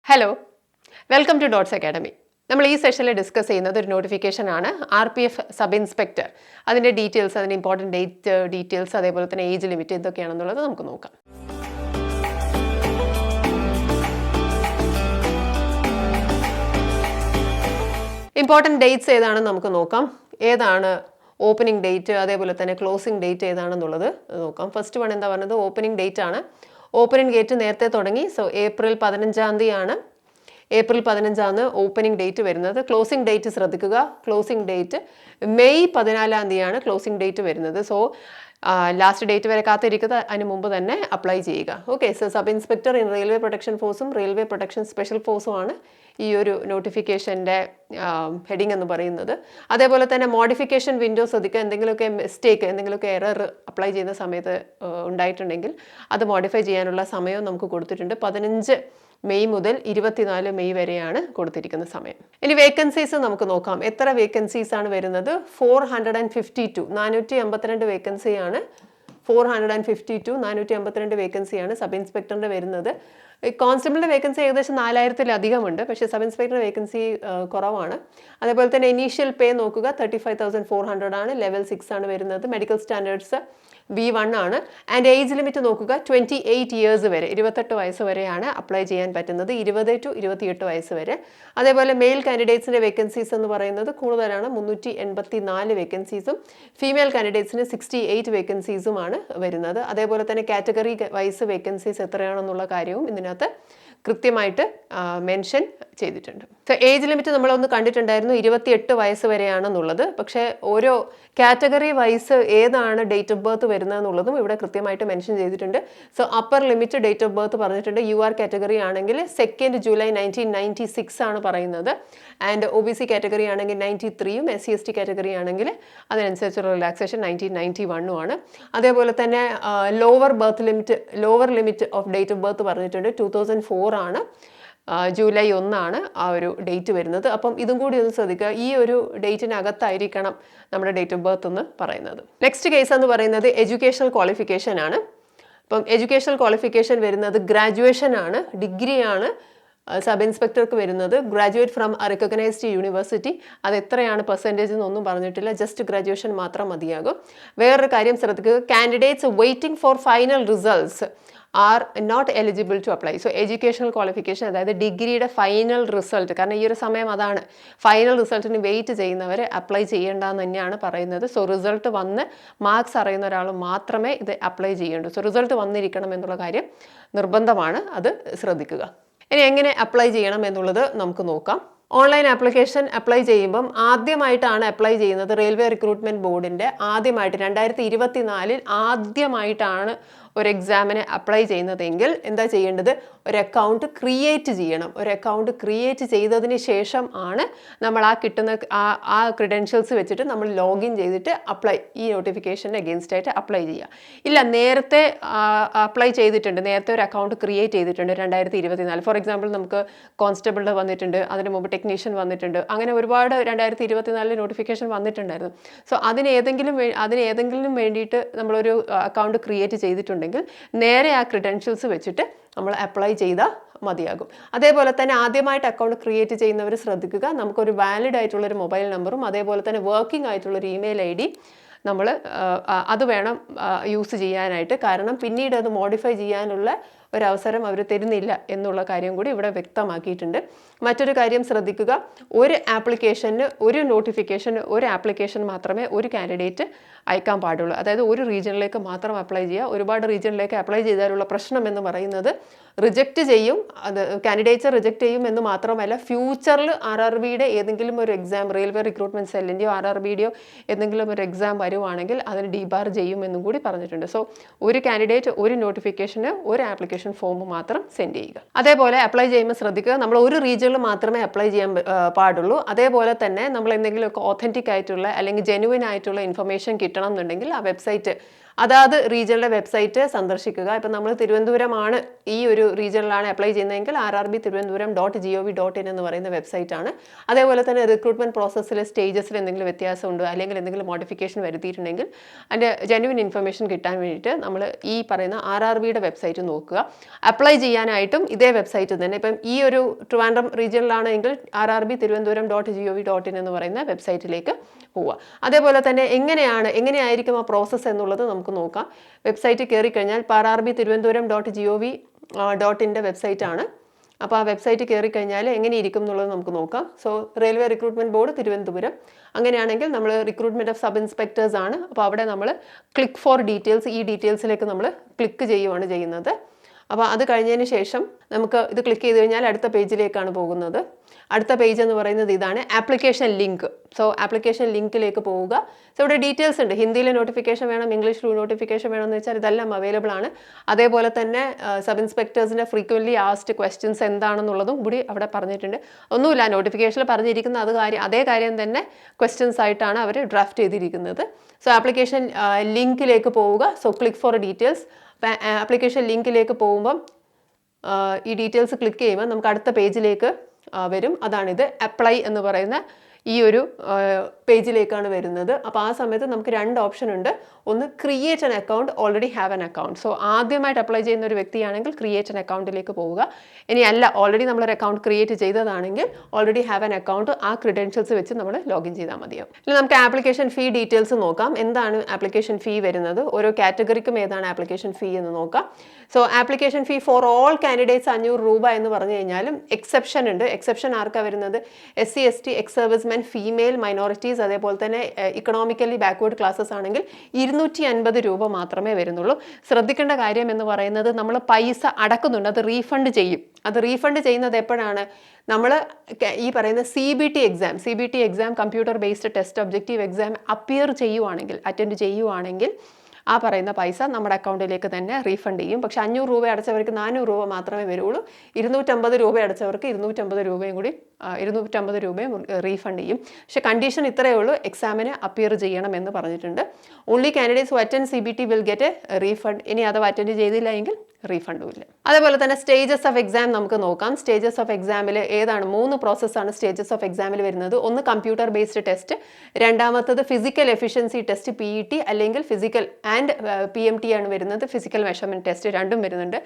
Hello, welcome to Dots Academy. നമ്മൾ ഈ സെഷനിൽ ഡിസ്കസ് ചെയ്യുന്നത് ഒരു നോട്ടിഫിക്കേഷൻ ആണ്. RPF sub inspector. അതിൻ്റെ ഡീറ്റെയിൽസ്, അതിൻ്റെ ഇമ്പോർട്ടൻറ്റ് ഡേറ്റ് ഡീറ്റെയിൽസ്, അതേപോലെ തന്നെ ഏജ് ലിമിറ്റ് എന്തൊക്കെയാണെന്നുള്ളത് നമുക്ക് നോക്കാം. ഇമ്പോർട്ടൻറ്റ് ഡേറ്റ്സ് ഏതാണെന്ന് നമുക്ക് നോക്കാം. ഏതാണ് ഓപ്പണിംഗ് ഡേറ്റ്, അതേപോലെ തന്നെ ക്ലോസിംഗ് ഡേറ്റ് ഏതാണെന്നുള്ളത് നോക്കാം. ഫസ്റ്റ് വൺ എന്താ പറയുന്നത്, ഓപ്പണിംഗ് ഡേറ്റ് ആണ്. ഓപ്പണിംഗ് ഡേറ്റ് നേരത്തെ തുടങ്ങി. സോ ഏപ്രിൽ 15-ാം തീയതിയാണ്. ഏപ്രിൽ 15-ആണ് ഓപ്പണിംഗ് ഡേറ്റ് വരുന്നത്. ക്ലോസിംഗ് ഡേറ്റ് ശ്രദ്ധിക്കുക. ക്ലോസിംഗ് ഡേറ്റ് മെയ് 14-ാം തീയതിയാണ് ക്ലോസിംഗ് ഡേറ്റ് വരുന്നത്. സോ ലാസ്റ്റ് ഡേറ്റ് വരെ കാത്തിരിക്കുക, അതിന് മുമ്പ് തന്നെ അപ്ലൈ ചെയ്യുക. Okay, so sub inspector in railway protection ഫോഴ്സും റെയിൽവേ പ്രൊട്ടക്ഷൻ സ്പെഷ്യൽ ഫോഴ്സുമാണ് ഈ ഒരു നോട്ടിഫിക്കേഷൻ്റെ ഹെഡിങ് എന്ന് പറയുന്നത്. അതേപോലെ തന്നെ മോഡിഫിക്കേഷൻ വിൻഡോ ശ്രദ്ധിക്കുക. എന്തെങ്കിലുമൊക്കെ മിസ്റ്റേക്ക്, എന്തെങ്കിലുമൊക്കെ എറർ അപ്ലൈ ചെയ്യുന്ന സമയത്ത് ഉണ്ടായിട്ടുണ്ടെങ്കിൽ അത് മോഡിഫൈ ചെയ്യാനുള്ള സമയവും നമുക്ക് കൊടുത്തിട്ടുണ്ട്. 15 മെയ് മുതൽ 24 മെയ് വരെയാണ് കൊടുത്തിരിക്കുന്ന സമയം. ഇനി വേക്കൻസീസ് നമുക്ക് നോക്കാം. എത്ര വേക്കൻസീസ് ആണ് വരുന്നത്? 452 452 വേക്കൻസിയാണ്. 452 വേക്കൻസിയാണ് സബ് ഇൻസ്പെക്ടറിൻ്റെ വരുന്നത്. കോൺസ്റ്റബിളിൻ്റെ വേക്കൻസി ഏകദേശം 4000-ലധികമുണ്ട്. പക്ഷേ സബ് ഇൻസ്പെക്ടർ വേക്കൻസി കുറവാണ്. അതേപോലെ തന്നെ ഇനീഷ്യൽ പേ നോക്കുക, 35,400 ആണ്. ലെവൽ 6 ആണ് വരുന്നത്. മെഡിക്കൽ സ്റ്റാൻഡേർഡ്സ് B1 ആണ്. ആൻഡ് ഏജ് ലിമിറ്റ് നോക്കുക, 28 ഇയേഴ്സ് വരെ, 28 വയസ്സ് വരെയാണ് അപ്ലൈ ചെയ്യാൻ പറ്റുന്നത്. 20 to 28 വയസ്സ് വരെ. അതേപോലെ മെയിൽ കാൻഡിഡേറ്റ്സിൻ്റെ വേക്കൻസീസ് എന്ന് പറയുന്നത് കൂടുതലാണ്, 384 വേക്കൻസീസും. ഫീമെയിൽ കാൻഡിഡേറ്റ്സിന് 68 വേക്കൻസീസുമാണ് വരുന്നത്. അതേപോലെ തന്നെ കാറ്റഗറി വൈസ് വേക്കൻസീസ് എത്രയാണെന്നുള്ള കാര്യവും ഇതിനകത്ത് കൃത്യമായിട്ട് മെൻഷൻ ചെയ്തിട്ടുണ്ട്. സോ ഏജ് ലിമിറ്റ് നമ്മളൊന്ന് കണ്ടിട്ടുണ്ടായിരുന്നു, 28 വയസ്സ് വരെയാണെന്നുള്ളത്. പക്ഷേ ഓരോ കാറ്റഗറി വൈസ് ഏതാണ് ഡേറ്റ് ഓഫ് ബർത്ത് വരുന്നതെന്നുള്ളതും ഇവിടെ കൃത്യമായിട്ട് മെൻഷൻ ചെയ്തിട്ടുണ്ട്. So upper limit date of birth പറഞ്ഞിട്ടുണ്ട്. UR കാറ്റഗറി ആണെങ്കിൽ 2 ജൂലൈ 1996 ആണ് പറയുന്നത്. ആൻഡ് OBC കാറ്റഗറി ആണെങ്കിൽ 93-ഉം SC/ST കാറ്റഗറി ആണെങ്കിൽ അതിനനുസരിച്ചുള്ള റിലാക്സേഷൻ 1991 ആണ്. അതേപോലെ തന്നെ lower limit of date of birth പറഞ്ഞിട്ടുണ്ട്. 2004 ആണ്, ജൂലൈ 1 ആ ഒരു ഡേറ്റ് വരുന്നത്. അപ്പം ഇതും കൂടി ഒന്ന് ശ്രദ്ധിക്കുക. ഈ ഒരു ഡേറ്റിനകത്തായിരിക്കണം നമ്മുടെ ഡേറ്റ് ഓഫ് ബർത്ത് എന്ന് പറയുന്നത്. നെക്സ്റ്റ് കേസ് എന്ന് പറയുന്നത് എഡ്യൂക്കേഷണൽ ക്വാളിഫിക്കേഷൻ ആണ്. അപ്പം എഡ്യൂക്കേഷണൽ ക്വാളിഫിക്കേഷൻ വരുന്നത് ഗ്രാജുവേഷൻ ആണ്, ഡിഗ്രിയാണ് സബ് ഇൻസ്പെക്ടർക്ക് വരുന്നത്. Graduate from recognised university. അത് എത്രയാണ് പെർസെൻറ്റേജ് എന്നൊന്നും പറഞ്ഞിട്ടില്ല, ജസ്റ്റ് ഗ്രാജുവേഷൻ മാത്രം മതിയാകും. വേറൊരു കാര്യം ശ്രദ്ധിക്കുക, candidates waiting for final results are not eligible to apply. So educational qualification, അതായത് ഡിഗ്രിയുടെ ഫൈനൽ റിസൾട്ട്, കാരണം ഈ ഒരു സമയം അതാണ്, ഫൈനൽ റിസൾട്ടിന് വെയിറ്റ് ചെയ്യുന്നവർ അപ്ലൈ ചെയ്യേണ്ടെന്ന് തന്നെയാണ് പറയുന്നത്. സോ റിസൾട്ട് വന്ന് മാർക്സ് അറിയുന്ന ഒരാൾ മാത്രമേ ഇത് അപ്ലൈ ചെയ്യേണ്ടൂ. സോ റിസൾട്ട് വന്നിരിക്കണം എന്നുള്ള കാര്യം നിർബന്ധമാണ്, അത് ശ്രദ്ധിക്കുക. ഇനി എങ്ങനെ അപ്ലൈ ചെയ്യണം എന്നുള്ളത് നമുക്ക് നോക്കാം. ഓൺലൈൻ ആപ്ലിക്കേഷൻ അപ്ലൈ ചെയ്യുമ്പം ആദ്യമായിട്ടാണ് അപ്ലൈ ചെയ്യുന്നത് റെയിൽവേ റിക്രൂട്ട്മെൻറ്റ് ബോർഡിൻ്റെ ആദ്യമായിട്ട് 2024 ആദ്യമായിട്ടാണ് ഒരു എക്സാമിന് അപ്ലൈ ചെയ്യുന്നതെങ്കിൽ എന്താ ചെയ്യേണ്ടത്? ഒരു അക്കൗണ്ട് ക്രിയേറ്റ് ചെയ്യണം. ഒരു അക്കൗണ്ട് ക്രിയേറ്റ് ചെയ്തതിന് ശേഷം ആണ് നമ്മൾ ആ കിട്ടുന്ന ആ ക്രെഡൻഷ്യൽസ് വെച്ചിട്ട് നമ്മൾ ലോഗിൻ ചെയ്തിട്ട് ഈ നോട്ടിഫിക്കേഷന് അഗെയിൻസ്റ്റ് ആയിട്ട് അപ്ലൈ ചെയ്യുക. ഇല്ല, നേരത്തെ അപ്ലൈ ചെയ്തിട്ടുണ്ട്, നേരത്തെ ഒരു അക്കൗണ്ട് ക്രിയേറ്റ് ചെയ്തിട്ടുണ്ട് 2024. ഫോർ എക്സാമ്പിൾ നമുക്ക് കോൺസ്റ്റബിളിൽ വന്നിട്ടുണ്ട്, അതിന് മുമ്പ് ടെക്നീഷ്യൻ വന്നിട്ടുണ്ട്, അങ്ങനെ ഒരുപാട് 2024 നോട്ടിഫിക്കേഷൻ വന്നിട്ടുണ്ടായിരുന്നു. സോ അതിനേതെങ്കിലും വേണ്ടിയിട്ട് നമ്മളൊരു അക്കൗണ്ട് ക്രിയേറ്റ് ചെയ്തിട്ടുണ്ടെങ്കിൽ നേരെ ആ ക്രെഡൻഷ്യൽസ് വെച്ചിട്ട് നമ്മൾ അപ്ലൈ ചെയ്താൽ മതിയാകും. അതേപോലെ തന്നെ ആദ്യമായിട്ട് അക്കൗണ്ട് ക്രിയേറ്റ് ചെയ്യുന്നവർ ശ്രദ്ധിക്കുക, നമുക്കൊരു വാലിഡ് ആയിട്ടുള്ളൊരു മൊബൈൽ നമ്പറും അതേപോലെ തന്നെ വർക്കിംഗ് ആയിട്ടുള്ളൊരു ഇമെയിൽ ID നമ്മൾ അത് വേണം യൂസ് ചെയ്യാനായിട്ട്. കാരണം പിന്നീട് അത് മോഡിഫൈ ചെയ്യാനുള്ള ഒരവസരം അവർ തരുന്നില്ല എന്നുള്ള കാര്യം കൂടി ഇവിടെ വ്യക്തമാക്കിയിട്ടുണ്ട്. മറ്റൊരു കാര്യം ശ്രദ്ധിക്കുക, ഒരു ആപ്ലിക്കേഷൻ മാത്രമേ ഒരു കാൻഡിഡേറ്റ് അയക്കാൻ പാടുള്ളൂ. അതായത് ഒരു റീജിയനിലേക്ക് മാത്രം അപ്ലൈ ചെയ്യുക. ഒരുപാട് റീജിയനിലേക്ക് അപ്ലൈ ചെയ്താലുള്ള പ്രശ്നം എന്ന് പറയുന്നത് റിജക്റ്റ് ചെയ്യും, അത് കാൻഡിഡേറ്റ്സ് റിജക്റ്റ് ചെയ്യും എന്ന് മാത്രമല്ല, ഫ്യൂച്ചറിൽ RRBയുടെ ഏതെങ്കിലും ഒരു എക്സാം, റെയിൽവേ റിക്രൂട്ട്മെൻറ്റ് സെല്ലിൻ്റെയോ RRBയുടെയോ ഏതെങ്കിലും ഒരു എക്സാം വരുവാണെങ്കിൽ അതിന് ഡീബാർ ചെയ്യുമെന്നും കൂടി പറഞ്ഞിട്ടുണ്ട്. സോ ഒരു കാൻഡിഡേറ്റ് ഒരു നോട്ടിഫിക്കേഷന് ഒരു ആപ്ലിക്കേഷൻ ഫോം മാത്രം സെൻഡ് ചെയ്യുക. അതേപോലെ അപ്ലൈ ചെയ്യുമ്പോൾ ശ്രദ്ധിക്കുക, നമ്മൾ ഒരു റീജിയനിൽ മാത്രമേ അപ്ലൈ ചെയ്യാൻ പാടുള്ളൂ. അതേപോലെ തന്നെ നമ്മൾ എന്തെങ്കിലുമൊക്കെ ഓതൻറ്റിക് ആയിട്ടുള്ള അല്ലെങ്കിൽ ജെനുവിൻ ആയിട്ടുള്ള ഇൻഫർമേഷൻ കിട്ടണം എന്നുണ്ടെങ്കിൽ ആ വെബ്സൈറ്റ് അതാത് റീജിയണിലെ വെബ്സൈറ്റ് സന്ദർശിക്കുക. ഇപ്പം നമ്മൾ തിരുവനന്തപുരമാണ് ഈ ഒരു റീജിയണിലാണ് അപ്ലൈ ചെയ്യുന്നതെങ്കിൽ rrb.tiruvanduram.gov.in എന്ന് പറയുന്ന വെബ്സൈറ്റാണ്. അതേപോലെ തന്നെ റിക്രൂട്ട്മെന്റ് പ്രോസസ്സിലെ സ്റ്റേജസിൽ എന്തെങ്കിലും വ്യത്യാസമുണ്ടോ അല്ലെങ്കിൽ എന്തെങ്കിലും മോഡിഫിക്കേഷൻ വരുത്തിയിട്ടുണ്ടെങ്കിൽ അതിൻ്റെ ജെന്യുവിൻ ഇൻഫർമേഷൻ കിട്ടാൻ വേണ്ടിയിട്ട് നമ്മൾ ഈ പറയുന്ന RRBയുടെ വെബ്സൈറ്റ് നോക്കുക. അപ്ലൈ ചെയ്യാനായിട്ടും ഇതേ വെബ്സൈറ്റ് തന്നെ. ഇപ്പം ഈ ഒരു ട്രിവാൻഡ്രം റീജിയണിലാണെങ്കിൽ rrb.tiruvanduram.gov.in എന്ന് പറയുന്ന വെബ്സൈറ്റിലേക്ക് പോവുക. അതേപോലെ തന്നെ എങ്ങനെയായിരിക്കും ആ പ്രോസസ്സ് എന്നുള്ളത് നമുക്ക് നോക്കാം. വെബ്സൈറ്റ് കയറി കഴിഞ്ഞാൽ rrb.tiruvanduram.gov.in വെബ്സൈറ്റാണ്. അപ്പോൾ ആ വെബ്സൈറ്റ് കയറി കഴിഞ്ഞാൽ എങ്ങനെ ഇരിക്കും എന്നുള്ളത് നമുക്ക് നോക്കാം. So railway recruitment board Thiruvananthapuram. അങ്ങനെയാണെങ്കിൽ നമ്മൾ റിക്രൂട്ട്മെന്റ് ഓഫ് സബ് ഇൻസ്പെക്ടേഴ്സ് ആണ്. അപ്പോൾ അവിടെ നമ്മൾ ക്ലിക്ക് ഫോർ ഡീറ്റെയിൽസ്, ഈ ഡീറ്റെയിൽസിലേക്ക് നമ്മൾ ക്ലിക്ക് ചെയ്യുകയാണ് ചെയ്യുന്നത്. അപ്പോൾ അത് കഴിഞ്ഞതിന് ശേഷം നമുക്ക് ഇത് ക്ലിക്ക് ചെയ്ത് കഴിഞ്ഞാൽ അടുത്ത പേജിലേക്കാണ് പോകുന്നത്. അടുത്ത പേജ് എന്ന് പറയുന്നത് ഇതാണ്, ആപ്ലിക്കേഷൻ ലിങ്ക്. സോ ആപ്ലിക്കേഷൻ ലിങ്കിലേക്ക് പോവുക. സോ ഇവിടെ ഡീറ്റെയിൽസ് ഉണ്ട്. ഹിന്ദിയിലെ നോട്ടിഫിക്കേഷൻ വേണം, ഇംഗ്ലീഷിൽ നോട്ടിഫിക്കേഷൻ വേണമെന്ന് വെച്ചാൽ ഇതെല്ലാം അവൈലബിൾ ആണ്. അതേപോലെ തന്നെ സബ് ഇൻസ്പെക്ടേഴ്സിൻ്റെ ഫ്രീക്വൻലി ആസ്ഡ് ക്വസ്റ്റ്യൻസ് എന്താണെന്നുള്ളതും കൂടി അവിടെ പറഞ്ഞിട്ടുണ്ട്. ഒന്നുമില്ല, നോട്ടിഫിക്കേഷനിൽ പറഞ്ഞിരിക്കുന്ന അതേ കാര്യം തന്നെ ക്വസ്റ്റ്യൻസ് ആയിട്ടാണ് അവർ ഡ്രാഫ്റ്റ് ചെയ്തിരിക്കുന്നത്. സോ ആപ്ലിക്കേഷൻ ലിങ്കിലേക്ക് പോവുക. So click for details. Application ലിങ്കിലേക്ക് പോകുമ്പം ഈ ഡീറ്റെയിൽസ് ക്ലിക്ക് ചെയ്യുമ്പോൾ നമുക്ക് അടുത്ത പേജിലേക്ക് വരും. അതാണിത്, അപ്ലൈ എന്ന് പറയുന്ന ഈ ഒരു പേജിലേക്കാണ് വരുന്നത്. അപ്പോൾ ആ സമയത്ത് നമുക്ക് രണ്ട് ഓപ്ഷൻ ഉണ്ട്. ഒന്ന് create an account, already have an account. So ആദ്യമായിട്ട് അപ്ലൈ ചെയ്യുന്ന ഒരു വ്യക്തിയാണെങ്കിൽ ക്രിയേറ്റ് ആൻ അക്കൗണ്ടിലേക്ക് പോവുക. ഇനി അല്ല, ഓൾറെഡി നമ്മളൊരു അക്കൗണ്ട് ക്രിയേറ്റ് ചെയ്തതാണെങ്കിൽ ഓൾറെഡി ഹാവ് ആൻ അക്കൗണ്ട്, ആ ക്രെഡൻഷ്യൽസ് വെച്ച് നമ്മൾ ലോഗിൻ ചെയ്താൽ മതിയാവും. ഇനി നമുക്ക് ആപ്ലിക്കേഷൻ ഫീ ഡീറ്റെയിൽസ് നോക്കാം. എന്താണ് ആപ്ലിക്കേഷൻ ഫീ വരുന്നത്, ഓരോ കാറ്റഗറിക്കും ഏതാണ് ആപ്ലിക്കേഷൻ ഫീ എന്ന് നോക്കാം. So application fee for all candidates 500 രൂപ എന്ന് പറഞ്ഞു കഴിഞ്ഞാലും എക്സെപ്ഷൻ ഉണ്ട്. എക്സെപ്ഷൻ ആർക്കാണ് വരുന്നത്? SC ST, ex servicemen, female, minorities, അതേപോലെ തന്നെ ഇക്കണോമിക്കലി ബാക്ക്വേർഡ് ക്ലാസ്സസ് ആണെങ്കിൽ 250 രൂപ മാത്രമേ വരുന്നുള്ളൂ. ശ്രദ്ധിക്കേണ്ട കാര്യം എന്ന് പറയുന്നത് നമ്മൾ പൈസ അടക്കുന്നുണ്ട്, അത് റീഫണ്ട് ചെയ്യും. അത് റീഫണ്ട് ചെയ്യുന്നത് എപ്പോഴാണ്? നമ്മൾ ഈ പറയുന്ന CBT exam, computer based test objective exam attend ചെയ്യുവാണെങ്കിൽ ആ പറയുന്ന പൈസ നമ്മുടെ അക്കൗണ്ടിലേക്ക് തന്നെ റീഫണ്ട് ചെയ്യും. പക്ഷെ 500 രൂപ അടച്ചവർക്ക് 400 രൂപ മാത്രമേ വരുള്ളൂ. 250 രൂപ അടച്ചവർക്ക് 250 രൂപയും റീഫണ്ട് ചെയ്യും. പക്ഷെ കണ്ടീഷൻ ഇത്രയേ ഉള്ളൂ, എക്സാമിന് അപ്പിയർ ചെയ്യണം എന്ന് പറഞ്ഞിട്ടുണ്ട്. Only candidates who attend CBT will get A refund. ഇനി അഥവാ അറ്റൻഡ് ചെയ്തില്ല എങ്കിൽ റീഫണ്ടും ഇല്ല. അതേപോലെ തന്നെ സ്റ്റേജസ് ഓഫ് എക്സാം നമുക്ക് നോക്കാം. സ്റ്റേജസ് ഓഫ് എക്സാമിൽ ഏതാണ്? 3 പ്രോസസ്സാണ് സ്റ്റേജസ് ഓഫ് എക്സാമിൽ വരുന്നത്. ഒന്ന് കമ്പ്യൂട്ടർ ബേസ്ഡ് ടെസ്റ്റ്, രണ്ടാമത്തത് ഫിസിക്കൽ എഫിഷ്യൻസി ടെസ്റ്റ് PET, അല്ലെങ്കിൽ ഫിസിക്കൽ ആൻഡ് PMT ആണ് വരുന്നത്, ഫിസിക്കൽ മെഷർമെൻറ്റ് ടെസ്റ്റ് രണ്ടും വരുന്നുണ്ട്.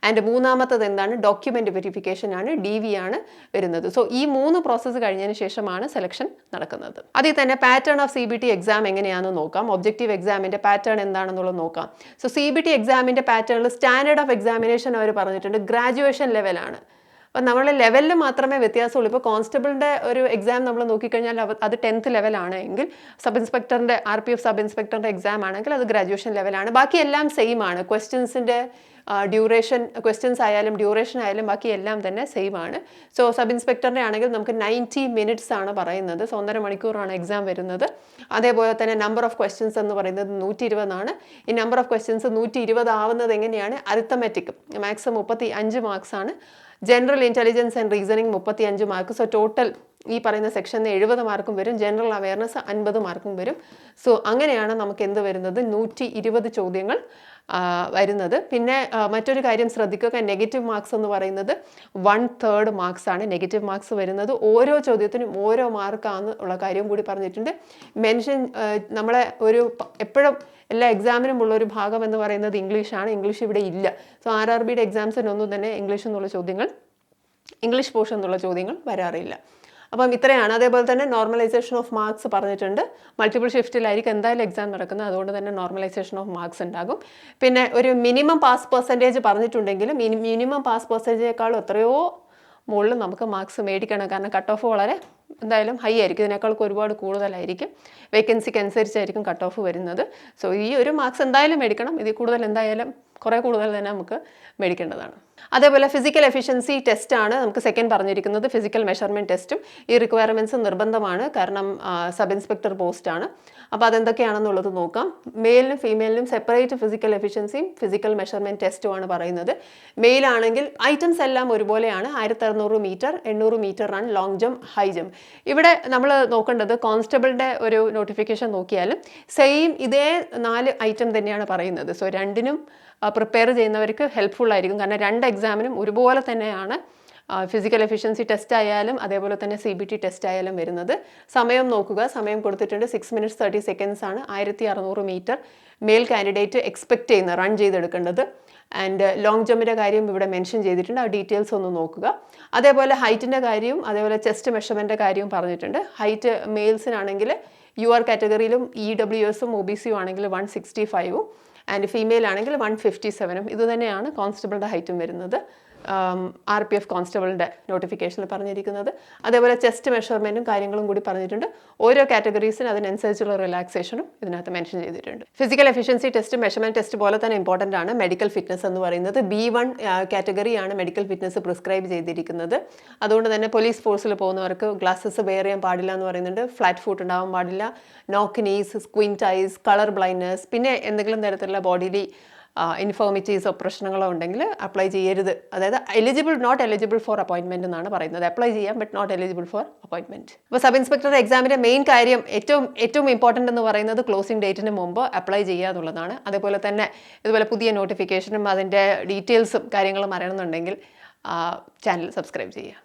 ആൻഡ് മൂന്നാമത്തത് എന്താണ്? ഡോക്യുമെന്റ് വെരിഫിക്കേഷൻ ആണ്, DV ആണ് വരുന്നത്. സോ ഈ 3 പ്രോസസ്സ് കഴിഞ്ഞതിന് ശേഷമാണ് സെലക്ഷൻ നടക്കുന്നത്. അതിൽ തന്നെ പാറ്റേൺ ഓഫ് CBT എക്സാം എങ്ങനെയാണെന്ന് നോക്കാം. ഒബ്ജക്റ്റീവ് എക്സാമിന്റെ പാറ്റേൺ എന്താണെന്നുള്ളത് നോക്കാം. സോ CBT എക്സാമിന്റെ പാറ്റേണിൽ സ്റ്റാൻഡേർഡ് ഓഫ് എക്സാമിനേഷൻ അവർ പറഞ്ഞിട്ടുണ്ട് ഗ്രാജുവേഷൻ ലെവലാണ്. അപ്പം നമ്മളെ ലെവലിൽ മാത്രമേ വ്യത്യാസമുള്ളൂ. ഇപ്പോൾ കോൺസ്റ്റബിളിൻ്റെ ഒരു എക്സാം നമ്മൾ നോക്കിക്കഴിഞ്ഞാൽ അത് 10th ലെവലാണ് എങ്കിൽ, സബ് ഇൻസ്പെക്ടറിൻ്റെ RPF സബ് ഇൻസ്പെക്ടറിൻ്റെ എക്സാം ആണെങ്കിൽ അത് ഗ്രാജുവേഷൻ ലെവലാണ്. ബാക്കി എല്ലാം സെയിം ആണ്. ക്വസ്റ്റ്യൻസിൻ്റെ ക്വസ്റ്റ്യൻസ് ആയാലും ഡ്യൂറേഷൻ ആയാലും ബാക്കി എല്ലാം തന്നെ സെയിം ആണ്. സോ സബ് ഇൻസ്പെക്ടറിൻ്റെ ആണെങ്കിൽ നമുക്ക് 90 minutes ആണ് പറയുന്നത്. സോ 1.5 മണിക്കൂറാണ് എക്സാം വരുന്നത്. അതേപോലെ തന്നെ നമ്പർ ഓഫ് ക്വസ്റ്റ്യൻസ് എന്ന് പറയുന്നത് 120 ആണ്. ഈ നമ്പർ ഓഫ് ക്വസ്റ്റ്യൻസ് 120 ആവുന്നത് എങ്ങനെയാണ്? അരിത്തമെറ്റിക് മാക്സിമം 35 മാർക്സ് ആണ്. General intelligence and reasoning 35 mark. So total ഈ പറയുന്ന സെക്ഷന് 70 മാർക്കും വരും. ജനറൽ അവയർനെസ് 50 മാർക്കും വരും. സോ അങ്ങനെയാണ് നമുക്ക് എന്ത് വരുന്നത്? 120 ചോദ്യങ്ങൾ വരുന്നത്. പിന്നെ മറ്റൊരു കാര്യം ശ്രദ്ധിക്കുക, നെഗറ്റീവ് മാർക്സ് എന്ന് പറയുന്നത് 1/3 മാർക്സ് ആണ് നെഗറ്റീവ് മാർക്സ് വരുന്നത്. ഓരോ ചോദ്യത്തിനും ഓരോ മാർക്കാണ് ഉള്ള കാര്യം കൂടി പറഞ്ഞിട്ടുണ്ട്. നമ്മളെ എപ്പോഴും എല്ലാ എക്സാമിനും ഉള്ളൊരു ഭാഗം എന്ന് പറയുന്നത് ഇംഗ്ലീഷാണ്. ഇംഗ്ലീഷ് ഇവിടെ ഇല്ല. സോ RRBയുടെ എക്സാംസിനൊന്നും തന്നെ ഇംഗ്ലീഷ് പോർഷൻ എന്നുള്ള ചോദ്യങ്ങൾ വരാറില്ല. അപ്പം ഇത്രയാണ്. അതേപോലെ തന്നെ നോർമലൈസേഷൻ ഓഫ് മാർക്സ് പറഞ്ഞിട്ടുണ്ട്. മൾട്ടിപ്പിൾ ഷിഫ്റ്റിലായിരിക്കും എന്തായാലും എക്സാം നടക്കുന്നത്, അതുകൊണ്ട് തന്നെ നോർമലൈസേഷൻ ഓഫ് മാർക്സ് ഉണ്ടാകും. പിന്നെ ഒരു മിനിമം പാസ് പെർസെൻറ്റേജ് പറഞ്ഞിട്ടുണ്ടെങ്കിലും മിനിമം പാസ് പെർസെൻറ്റേജിനേക്കാളും എത്രയോ മുകളിൽ നമുക്ക് മാർക്സ് മേടിക്കണം. കാരണം കട്ട് ഓഫ് വളരെ എന്തായാലും ഹൈ ആയിരിക്കും, ഇതിനേക്കാൾക്ക് ഒരുപാട് കൂടുതലായിരിക്കും. വേക്കൻസിക്ക് അനുസരിച്ചായിരിക്കും കട്ട് ഓഫ് വരുന്നത്. സോ ഈ ഒരു മാർക്സ് എന്തായാലും മേടിക്കണം. ഇതിൽ കൂടുതൽ എന്തായാലും കുറേ കൂടുതൽ തന്നെ നമുക്ക് മേടിക്കേണ്ടതാണ്. അതേപോലെ ഫിസിക്കൽ എഫിഷ്യൻസി ടെസ്റ്റാണ് നമുക്ക് സെക്കൻഡ് പറഞ്ഞിരിക്കുന്നത്. ഫിസിക്കൽ മെഷർമെൻറ്റ് ടെസ്റ്റും ഈ റിക്വയർമെൻറ്റ്സ് നിർബന്ധമാണ്, കാരണം സബ് ഇൻസ്പെക്ടർ പോസ്റ്റാണ്. അപ്പോൾ അതെന്തൊക്കെയാണെന്നുള്ളത് നോക്കാം. മെയിലിനും ഫീമെയിലിനും സെപ്പറേറ്റ് ഫിസിക്കൽ എഫിഷ്യൻസിയും ഫിസിക്കൽ മെഷർമെൻറ്റ് ടെസ്റ്റുമാണ് പറയുന്നത്. മെയിലാണെങ്കിൽ ഐറ്റംസ് എല്ലാം ഒരുപോലെയാണ്. 1600 metre, 800 metre run, long jump, high jump. ഇവിടെ നമ്മൾ നോക്കേണ്ടത് കോൺസ്റ്റബിളിൻ്റെ ഒരു നോട്ടിഫിക്കേഷൻ നോക്കിയാലും സെയിം ഇതേ 4 ഐറ്റം തന്നെയാണ് പറയുന്നത്. സോ രണ്ടിനും പ്രിപ്പയർ ചെയ്യുന്നവർക്ക് ഹെൽപ്ഫുൾ ആയിരിക്കും, കാരണം 2 എക്സാമിനും ഒരുപോലെ തന്നെയാണ് ഫിസിക്കൽ എഫിഷ്യൻസി ടെസ്റ്റ് ആയാലും അതേപോലെ തന്നെ CBT ടെസ്റ്റ് ആയാലും വരുന്നത്. സമയം നോക്കുക, സമയം കൊടുത്തിട്ടുണ്ട് 6 minutes 30 seconds ആണ്. 1600 മീറ്റർ മെയിൽ കാൻഡിഡേറ്റ് എക്സ്പെക്ട് ചെയ്യുന്ന റൺ ചെയ്തെടുക്കേണ്ടത്. ആൻഡ് ലോങ് ജമ്പിൻ്റെ കാര്യം ഇവിടെ മെൻഷൻ ചെയ്തിട്ടുണ്ട്, ആ ഡീറ്റെയിൽസ് ഒന്ന് നോക്കുക. അതേപോലെ ഹൈറ്റിൻ്റെ കാര്യവും അതേപോലെ ചെസ്റ്റ് മെഷർമെൻറ്റിൻ്റെ കാര്യവും പറഞ്ഞിട്ടുണ്ട്. ഹൈറ്റ് മെയിൽസിനാണെങ്കിൽ UR കാറ്റഗറിയിലും EWSും OBCയും ആണെങ്കിൽ 165ഉം ആൻഡ് ഫീമെയിൽ ആണെങ്കിൽ 157ഉം. ഇത് തന്നെയാണ് കോൺസ്റ്റബിളുടെ ഹൈറ്റും വരുന്നത്. RPF കോൺസ്റ്റബിളിൻ്റെ നോട്ടിഫിക്കേഷനിൽ പറഞ്ഞിരിക്കുന്നത്. അതേപോലെ ചെസ്റ്റ് മെഷർമെൻറ്റും കാര്യങ്ങളും കൂടി പറഞ്ഞിട്ടുണ്ട്. ഓരോ കാറ്റഗറീസിന് അതിനനുസരിച്ചുള്ള റിലാക്സേഷനും ഇതിനകത്ത് മെൻഷൻ ചെയ്തിട്ടുണ്ട്. Physical efficiency test measurement test പോലെ തന്നെ ഇമ്പോർട്ടൻ്റ് ആണ് മെഡിക്കൽ ഫിറ്റ്നസ് എന്ന് പറയുന്നത്. B1 കാറ്റഗറിയാണ് മെഡിക്കൽ ഫിറ്റ്നസ് പ്രിസ്ക്രൈബ് ചെയ്തിരിക്കുന്നത്. അതുകൊണ്ട് തന്നെ പോലീസ് ഫോഴ്സിൽ പോകുന്നവർക്ക് ഗ്ലാസസ് വെയർ ചെയ്യാൻ പാടില്ല എന്ന് പറയുന്നുണ്ട്. ഫ്ലാറ്റ് ഫുട്ട് ഉണ്ടാവാൻ പാടില്ല, knock knees, squint eyes, colour blindness, പിന്നെ എന്തെങ്കിലും തരത്തിലുള്ള ബോഡിയിൽ ഇൻഫോർമിറ്റീസോ പ്രശ്നങ്ങളോ ഉണ്ടെങ്കിൽ അപ്ലൈ ചെയ്യരുത്. അതായത് നോട്ട് എലിജിബിൾ ഫോർ അപ്പോയിൻമെൻറ്റ് എന്നാണ് പറയുന്നത്. അപ്ലൈ ചെയ്യാം but not eligible for appointment. അപ്പോൾ സബ് ഇൻസ്പെക്ടർ എക്സാമിൻ്റെ മെയിൻ കാര്യം ഏറ്റവും ഇമ്പോർട്ടൻ്റ് എന്ന് പറയുന്നത് ക്ലോസിംഗ് ഡേറ്റിന് മുമ്പ് അപ്ലൈ ചെയ്യുക എന്നുള്ളതാണ്. അതേപോലെ തന്നെ ഇതുപോലെ പുതിയ നോട്ടിഫിക്കേഷനും അതിൻ്റെ ഡീറ്റെയിൽസും കാര്യങ്ങളും അറിയണമെന്നുണ്ടെങ്കിൽ ചാനൽ സബ്സ്ക്രൈബ് ചെയ്യുക.